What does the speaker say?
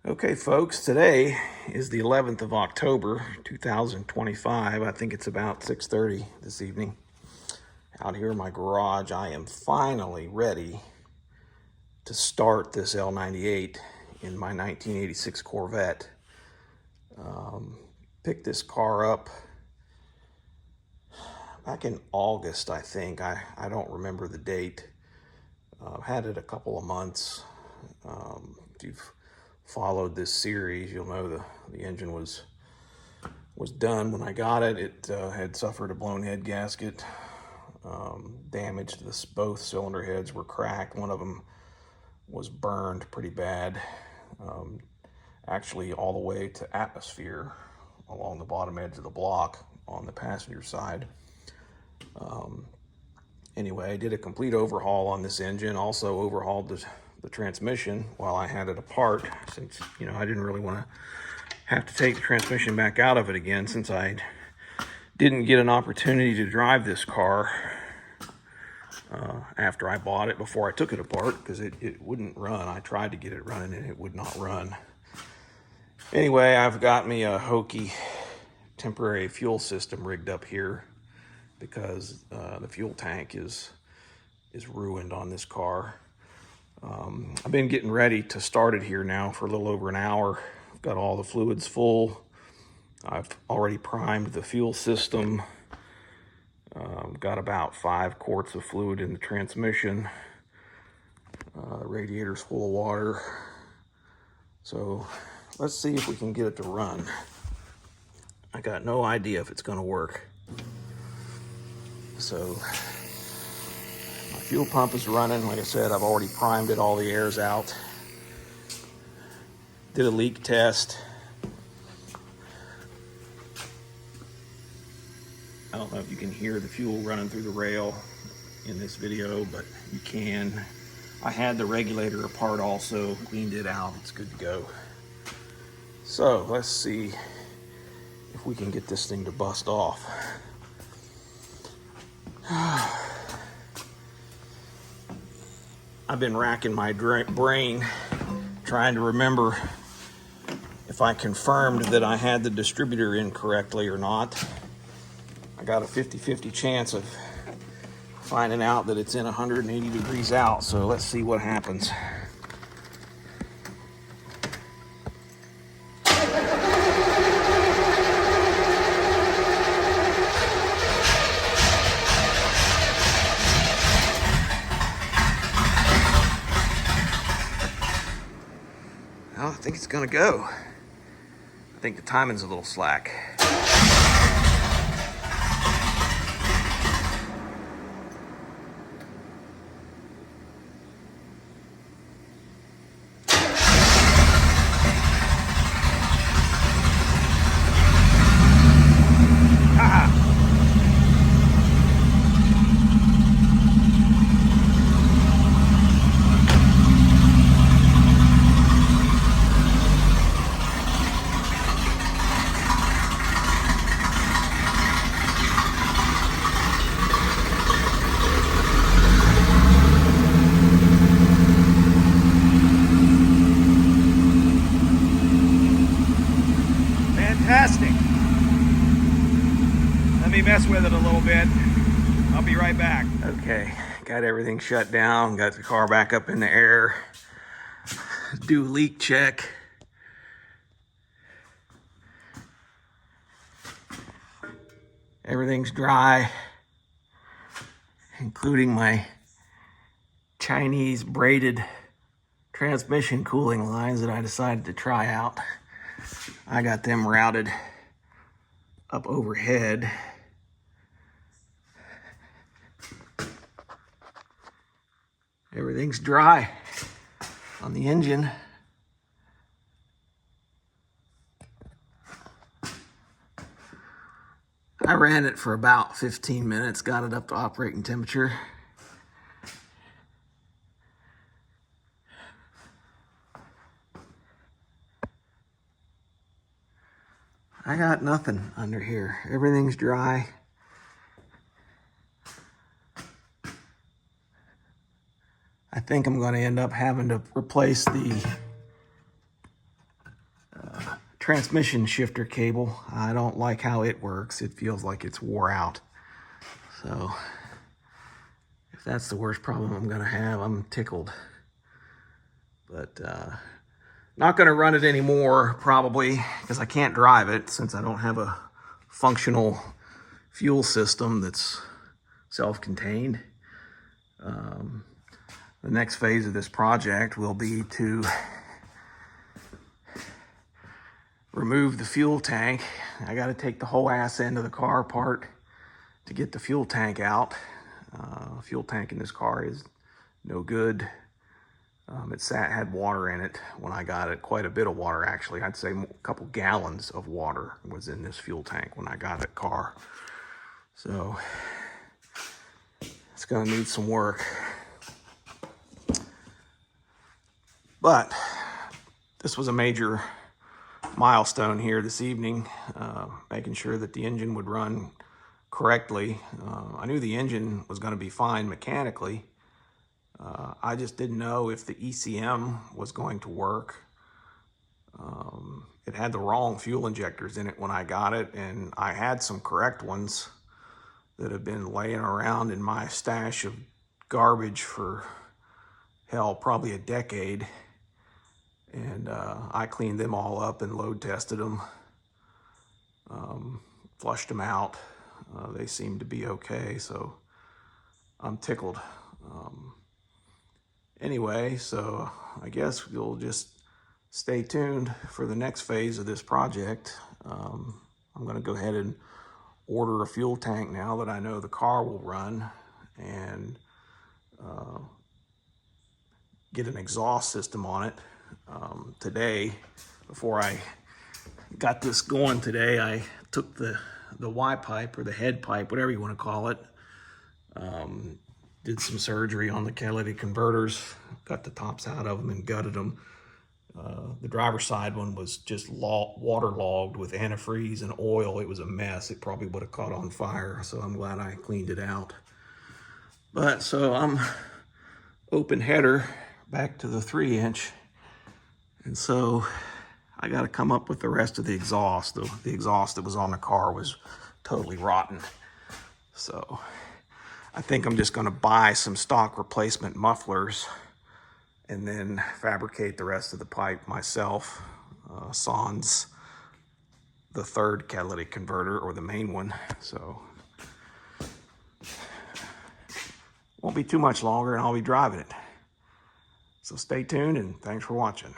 Okay, folks, today is the 11th of October, 2025. I think it's about 6:30 this evening. Out here in my garage, I am finally ready to start this L98 in my 1986 Corvette. Picked this car up back in August, I think. I don't remember the date. Had it a couple of months. If you've followed this series, you'll know the engine was done when I got it. It had suffered a blown head gasket, damage to this. Both cylinder heads were cracked. One of them was burned pretty bad, actually all the way to atmosphere along the bottom edge of the block on the passenger side. Anyway, I did a complete overhaul on this engine. Also overhauled the transmission while I had it apart, since I didn't really want to have to take the transmission back out of it again, since I didn't get an opportunity to drive this car after I bought it, before I took it apart, because it wouldn't run. I tried to get it running and it would not run. Anyway, I've got me a hokey temporary fuel system rigged up here because the fuel tank is ruined on this car. I've been getting ready to start it here now for a little over an hour. I've got all the fluids full. I've already primed the fuel system. Got about 5 quarts of fluid in the transmission. The radiator's full of water. So let's see if we can get it to run. I got no idea if it's going to work. So my fuel pump is running. Like I said, I've already primed it, all the air's out. Did a leak test. I don't know if you can hear the fuel running through the rail in this video, but you can. I had the regulator apart also, cleaned it out. It's good to go. So let's see if we can get this thing to bust off. I've been racking my brain trying to remember if I confirmed that I had the distributor in correctly or not. I got a 50-50 chance of finding out that it's in 180 degrees out, so let's see what happens. Well, I think it's gonna go. I think the timing's a little slack. Fantastic. Let me mess with it a little bit. I'll be right back. Okay, got everything shut down, got the car back up in the air. Do leak check. Everything's dry, including my Chinese braided transmission cooling lines that I decided to try out. I got them routed up overhead. Everything's dry on the engine. I ran it for about 15 minutes, got it up to operating temperature. I got nothing under here. Everything's dry. I think I'm going to end up having to replace the transmission shifter cable. I don't like how it works. It feels like it's wore out. So if that's the worst problem I'm gonna have, I'm tickled. But not gonna run it anymore probably, because I can't drive it since I don't have a functional fuel system that's self-contained. The next phase of this project will be to remove the fuel tank. I got to take the whole ass end of the car apart to get the fuel tank out. Fuel tank in this car is no good. It had water in it when I got it, quite a bit of water actually. I'd say a couple gallons of water was in this fuel tank when I got that car. So it's gonna need some work. But this was a major milestone here this evening, making sure that the engine would run correctly. I knew the engine was going to be fine mechanically. I just didn't know if the ECM was going to work. It had the wrong fuel injectors in it when I got it, and I had some correct ones that have been laying around in my stash of garbage for, hell, probably a decade. And I cleaned them all up and load tested them, flushed them out. They seem to be okay, so I'm tickled. Anyway, so I guess you'll just stay tuned for the next phase of this project. I'm going to go ahead and order a fuel tank now that I know the car will run, and get an exhaust system on it. Today, before I got this going today, I took the Y pipe, or the head pipe, whatever you want to call it, did some surgery on the catalytic converters, got the tops out of them and gutted them. The driver's side one was just waterlogged with antifreeze and oil. It was a mess. It probably would have caught on fire, so I'm glad I cleaned it out. But so I'm open header back to the 3-inch. And so I got to come up with the rest of the exhaust. The exhaust that was on the car was totally rotten. So I think I'm just going to buy some stock replacement mufflers and then fabricate the rest of the pipe myself. Sans the third catalytic converter, or the main one. So won't be too much longer and I'll be driving it. So stay tuned and thanks for watching.